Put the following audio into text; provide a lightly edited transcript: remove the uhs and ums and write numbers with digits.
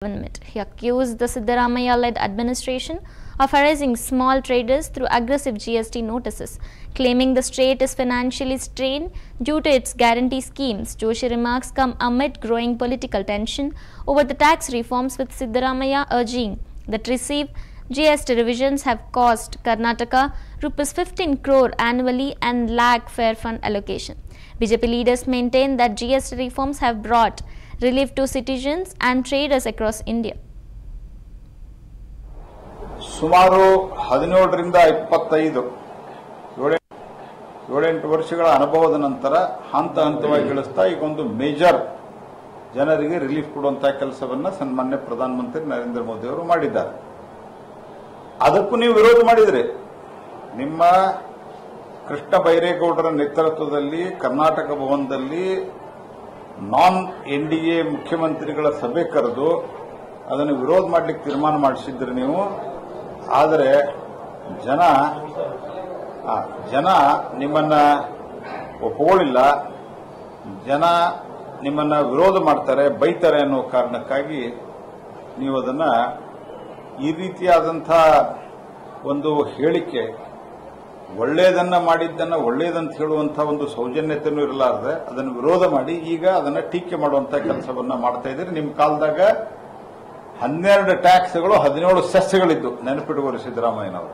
government. He accused the Siddaramaiah-led administration of harassing small traders through aggressive GST notices, claiming the state is financially strained due to its guarantee schemes. Joshi remarks come amid growing political tension over the tax reforms, with Siddaramaiah urging that receive GST revisions have cost Karnataka Rs 15 crore annually and lack fair fund allocation. BJP leaders maintain that GST reforms have brought relief to citizens and traders across India. ಸುಮಾರು 17ರಿಂದ 25 7-8 ವರ್ಷಗಳ ಅನುಭವದ ನಂತರ ಹಂತ ಹಂತವಾಗಿ ಇಳಿಸ್ತಾ ಈಗ ಒಂದು major ಜನರಿಗೆ relief ಕೊಡುವಂತಹ ಕೆಲಸವನ್ನ ಸನ್ಮಾನ್ಯ ಪ್ರಧಾನಮಂತ್ರಿ ನರೇಂದ್ರ ಮೋದಿ ಅವರು ಮಾಡಿದ್ದಾರೆ. ಅದಕ್ಕೂ ನೀವು ವಿರೋಧ ಮಾಡಿದ್ರಿ. ನಿಮ್ಮ ಕೃಷ್ಣ ಬೈರೇಗೌಡರ ನೇತೃತ್ವದಲ್ಲಿ ಕರ್ನಾಟಕ ಭವನದಲ್ಲಿ ನಾನ್ ಎನ್ಡಿಎ ಮುಖ್ಯಮಂತ್ರಿಗಳ ಸಭೆ ಕರೆದು ಅದನ್ನು ವಿರೋಧ ಮಾಡಲಿಕ್ಕೆ ತೀರ್ಮಾನ ಮಾಡಿಸಿದ್ರಿ ನೀವು. ಆದರೆ ಜನ ನಿಮ್ಮನ್ನ ಒಪ್ಪಿಕೊಳ್ಳಿಲ್ಲ. ಜನ ನಿಮ್ಮನ್ನ ವಿರೋಧ ಮಾಡ್ತಾರೆ, ಬೈತಾರೆ ಅನ್ನೋ ಕಾರಣಕ್ಕಾಗಿ ನೀವು ಅದನ್ನ ಈ ರೀತಿಯಾದಂಥ ಒಂದು ಹೇಳಿಕೆ, ಒಳ್ಳೆಯದನ್ನ ಮಾಡಿದ್ದನ್ನ ಒಳ್ಳೆಯದಂತ ಹೇಳುವಂತ ಒಂದು ಸೌಜನ್ಯತೆಯೂ ಇರಲಾರದೆ ಅದನ್ನು ವಿರೋಧ ಮಾಡಿ ಈಗ ಅದನ್ನ ಟೀಕೆ ಮಾಡುವಂತ ಕೆಲಸವನ್ನ ಮಾಡ್ತಾ ಇದ್ದೀರಿ. ನಿಮ್ಮ ಕಾಲದಾಗ 12 ಟ್ಯಾಕ್ಸ್ಗಳು 17 ಸೆಸ್ಗಳಿದ್ದು ನೆನಪಿಡುವರು ಸಿದ್ದರಾಮಯ್ಯನವರು.